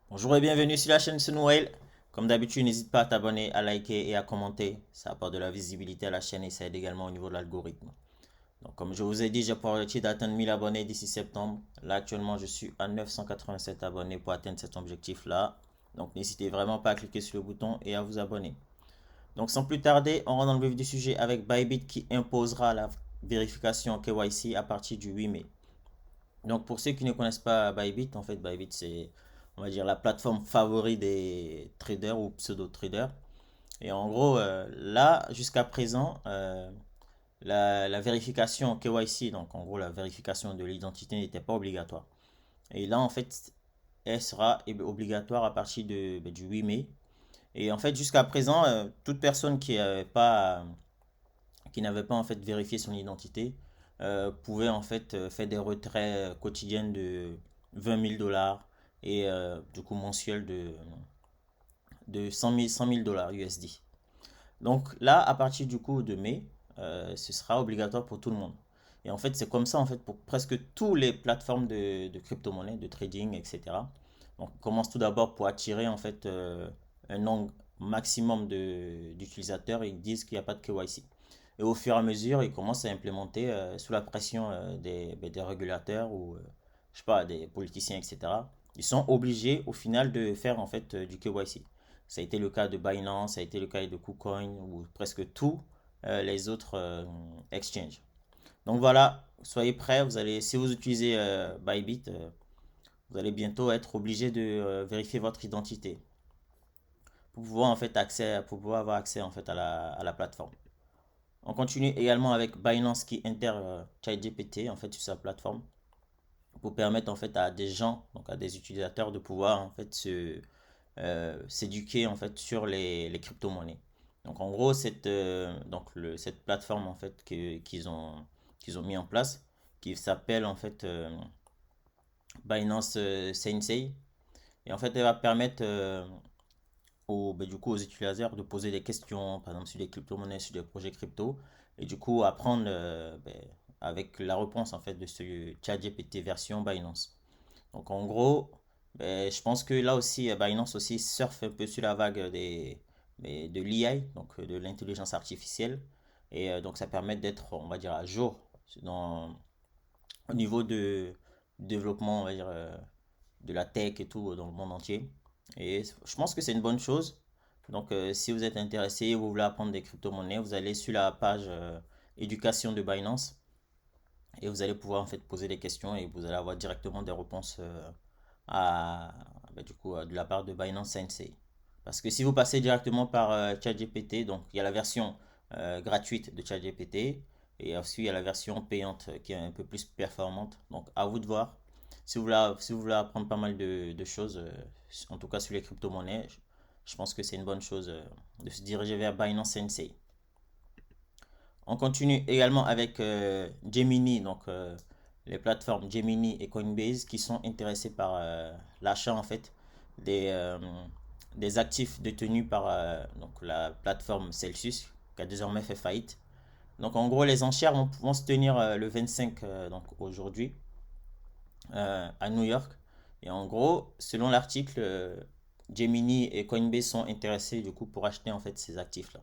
Bonjour et bienvenue sur la chaîne Sunwell. Comme d'habitude, n'hésite pas à t'abonner, à liker et à commenter. Ça apporte de la visibilité à la chaîne et ça aide également au niveau de l'algorithme. Donc, comme je vous ai dit, j'ai pour objectif d'atteindre 1000 abonnés d'ici septembre. Là, actuellement, je suis à 987 abonnés pour atteindre cet objectif-là. Donc, n'hésitez vraiment pas à cliquer sur le bouton et à vous abonner. Donc, sans plus tarder, on rentre dans le vif du sujet avec Bybit qui imposera la vérification KYC à partir du 8 mai. Donc pour ceux qui ne connaissent pas Bybit, en fait Bybit c'est on va dire la plateforme favori des traders ou pseudo-traders. Et en gros là jusqu'à présent la vérification KYC, donc en gros la vérification de l'identité n'était pas obligatoire. Et là en fait elle sera obligatoire à partir du 8 mai. Et en fait jusqu'à présent toute personne qui n'avait pas en fait vérifié son identité pouvait en fait faire des retraits quotidiens de 20 000 dollars et du coup mensuel de 100 000 dollars USD. Donc là, à partir du coup de mai, ce sera obligatoire pour tout le monde. Et en fait, c'est comme ça en fait pour presque toutes les plateformes de crypto-monnaie, de trading, etc. Donc, on commence tout d'abord pour attirer en fait un nombre maximum d'utilisateurs. Ils disent qu'il n'y a pas de KYC. Et au fur et à mesure, ils commencent à implémenter sous la pression des régulateurs ou je sais pas, des politiciens, etc. Ils sont obligés au final de faire en fait du KYC. Ça a été le cas de Binance, ça a été le cas de KuCoin ou presque tous les autres exchanges. Donc voilà, soyez prêts. Si vous utilisez Bybit, vous allez bientôt être obligé de vérifier votre identité pour pouvoir pour pouvoir avoir accès en fait à la plateforme. On continue également avec Binance qui intègre ChatGPT en fait sur sa plateforme pour permettre en fait à des gens, donc à des utilisateurs de pouvoir en fait s'éduquer en fait sur les crypto-monnaies. Donc en gros cette plateforme en fait qu'ils ont mis en place qui s'appelle en fait Binance Sensei et en fait elle va permettre du coup, aux utilisateurs de poser des questions, par exemple sur des crypto-monnaies, sur des projets crypto, et du coup apprendre avec la réponse en fait de ce ChatGPT version Binance. Donc en gros, je pense que là aussi, Binance aussi surfe un peu sur la vague de l'IA, donc de l'intelligence artificielle, et donc ça permet d'être, on va dire, à jour au niveau de développement, on va dire, de la tech et tout dans le monde entier. Et je pense que c'est une bonne chose. Donc, si vous êtes intéressé, vous voulez apprendre des crypto-monnaies, vous allez sur la page éducation de Binance et vous allez pouvoir en fait poser des questions et vous allez avoir directement des réponses à, de la part de Binance Sensei. Parce que si vous passez directement par ChatGPT, donc il y a la version gratuite de ChatGPT et aussi il y a la version payante qui est un peu plus performante. Donc à vous de voir. Si vous voulez apprendre pas mal de choses, en tout cas sur les crypto-monnaies, je pense que c'est une bonne chose de se diriger vers Binance Sensei. On continue également avec Gemini, donc les plateformes Gemini et Coinbase qui sont intéressées par l'achat en fait des, euh, des actifs détenus par donc la plateforme Celsius qui a désormais fait faillite. Donc en gros les enchères vont se tenir le 25 donc aujourd'hui à New York. Et en gros, selon l'article, Gemini et Coinbase sont intéressés du coup pour acheter en fait ces actifs-là.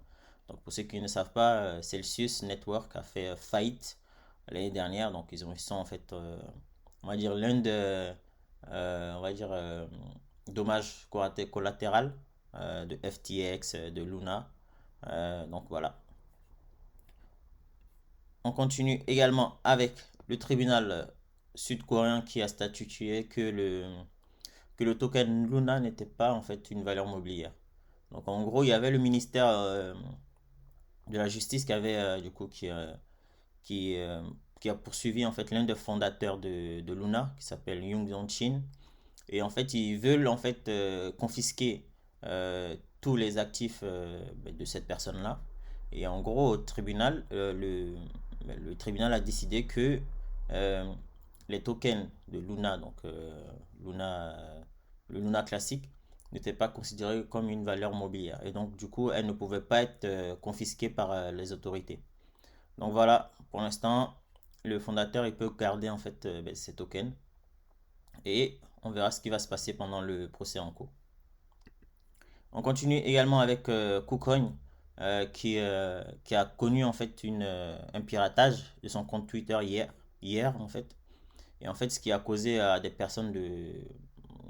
Donc pour ceux qui ne savent pas, Celsius Network a fait faillite l'année dernière. Donc ils sont en fait, on va dire l'un de, on va dire dommages collatéral de FTX, de Luna. Donc voilà. On continue également avec le tribunal sud-coréen qui a statué que le token Luna n'était pas en fait une valeur mobilière. Donc en gros, il y avait le ministère de la Justice qui avait qui, euh, qui a poursuivi en fait l'un des fondateurs de Luna qui s'appelle Young Shin. Et en fait, ils veulent en fait confisquer tous les actifs de cette personne-là. Et en gros, au tribunal, le tribunal a décidé que euh, les tokens de Luna, donc Luna, le Luna classique, n'étaient pas considérés comme une valeur mobilière. Et donc, du coup, elles ne pouvaient pas être confisquées par les autorités. Donc voilà, pour l'instant, le fondateur, il peut garder en fait ces tokens. et on verra ce qui va se passer pendant le procès en cours. On continue également avec KuCoin qui a connu en fait un piratage de son compte Twitter hier en fait. Et en fait, ce qui a causé à des personnes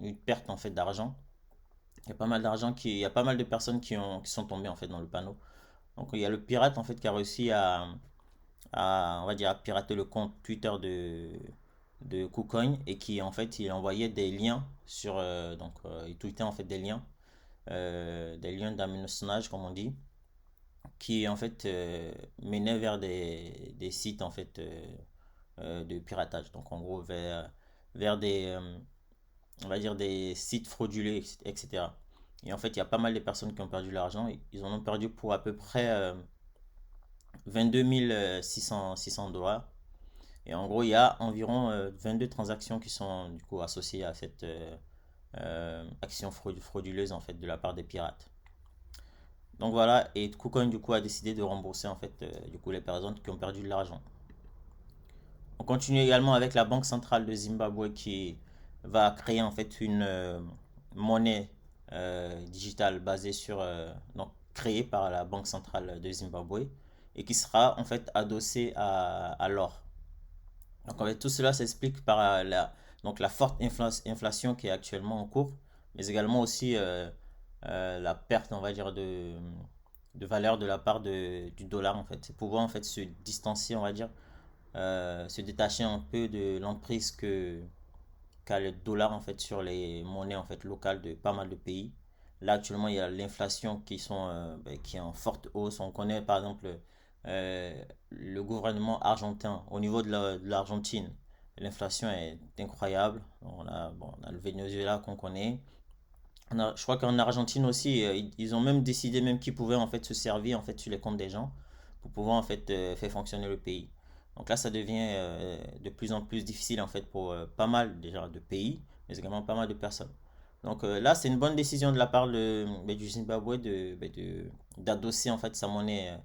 une perte en fait d'argent. Il y a pas mal il y a pas mal de personnes qui sont tombées en fait dans le panneau. Donc il y a le pirate en fait qui a réussi on va dire, à pirater le compte Twitter de KuCoin et qui en fait il envoyait des liens il tweetait en fait des liens d'hameçonnage comme on dit, qui en fait menaient vers des sites en fait de piratage. Donc en gros vers on va dire des sites frauduleux, etc. Et en fait, il y a pas mal de personnes qui ont perdu l'argent. Ils en ont perdu pour à peu près 22 600 dollars. Et en gros, il y a environ 22 transactions qui sont du coup associées à cette action frauduleuse en fait de la part des pirates. Donc voilà, et KuCoin du coup a décidé de rembourser en fait du coup les personnes qui ont perdu de l'argent. On continue également avec la Banque centrale de Zimbabwe qui va créer en fait une monnaie digitale basée donc créée par la Banque centrale de Zimbabwe et qui sera en fait adossée à l'or. Donc en fait, tout cela s'explique par donc la forte inflation qui est actuellement en cours, mais également aussi la perte, on va dire, de valeur de la part du dollar en fait. C'est pouvoir en fait se distancier, on va dire, se détacher un peu de l'emprise qu'a le dollar en fait sur les monnaies en fait locales de pas mal de pays. Là actuellement il y a l'inflation qui est en forte hausse. On connaît par exemple le gouvernement argentin au niveau de l'Argentine. L'inflation est incroyable. On a le Venezuela qu'on connaît. Je crois qu'en Argentine aussi, ils ont même décidé même qu'ils pouvaient en fait se servir en fait sur les comptes des gens pour pouvoir en fait faire fonctionner le pays. Donc là, ça devient de plus en plus difficile en fait pour pas mal déjà de pays, mais également pas mal de personnes. Donc là, c'est une bonne décision de la part du Zimbabwe d'adosser en fait sa monnaie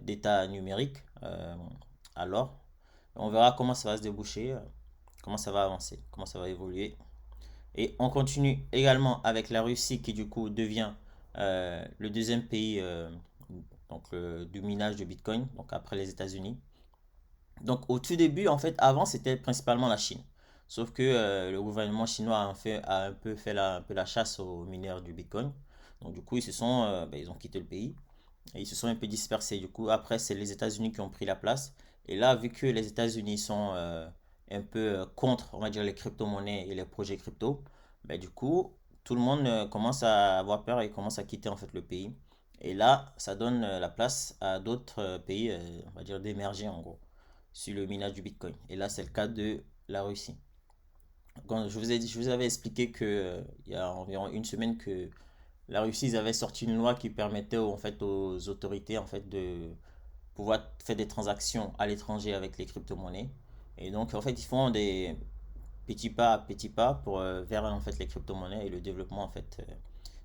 d'état numérique à l'or. On verra comment ça va se déboucher, comment ça va avancer, comment ça va évoluer. Et on continue également avec la Russie qui du coup devient le deuxième pays du minage de Bitcoin, donc après les États-Unis. Donc au tout début, en fait, avant c'était principalement la Chine. Sauf que le gouvernement chinois a un peu fait un peu la chasse aux mineurs du Bitcoin. Donc du coup, ils ont quitté le pays et ils se sont un peu dispersés. Du coup, après, c'est les États-Unis qui ont pris la place. Et là, vu que les États-Unis sont un peu contre, on va dire, les crypto-monnaies et les projets crypto, du coup, tout le monde commence à avoir peur et commence à quitter en fait le pays. Et là, ça donne la place à d'autres pays, on va dire, d'émerger en gros, sur le minage du Bitcoin. Et là, c'est le cas de la Russie. Quand je vous avais expliqué que il y a environ une semaine que la Russie ils avaient sorti une loi qui permettait en fait aux autorités en fait de pouvoir faire des transactions à l'étranger avec les crypto-monnaies. Et donc en fait ils font des petits pas pour vers en fait les crypto-monnaies et le développement en fait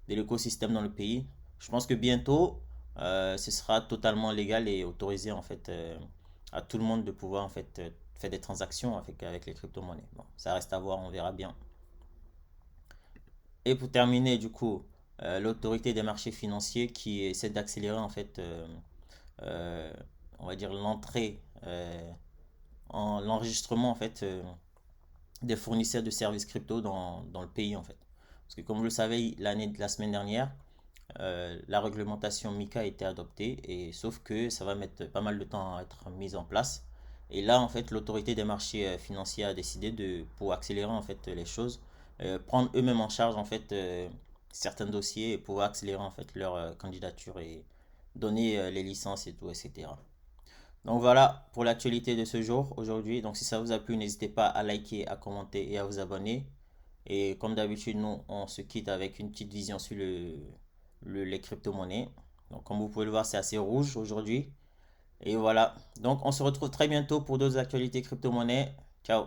de l'écosystème dans le pays. Je pense que bientôt ce sera totalement légal et autorisé en fait à tout le monde de pouvoir en fait faire des transactions avec les crypto-monnaies. Bon, ça reste à voir, on verra bien. Et pour terminer, du coup, l'autorité des marchés financiers qui essaie d'accélérer en fait, euh, on va dire l'entrée, l'enregistrement en fait des fournisseurs de services crypto dans le pays en fait. Parce que comme vous le savez, la semaine dernière, la réglementation MiCA a été adoptée et sauf que ça va mettre pas mal de temps à être mise en place. Et là, en fait, l'autorité des marchés financiers a décidé pour accélérer en fait les choses, prendre eux-mêmes en charge en fait certains dossiers et pouvoir accélérer en fait leur candidature et donner les licences et tout, etc. Donc voilà pour l'actualité de ce jour aujourd'hui. Donc si ça vous a plu, n'hésitez pas à liker, à commenter et à vous abonner. Et comme d'habitude, nous, on se quitte avec une petite vision sur les crypto-monnaies. Donc comme vous pouvez le voir, c'est assez rouge aujourd'hui. Et voilà. Donc on se retrouve très bientôt pour d'autres actualités crypto-monnaies. Ciao.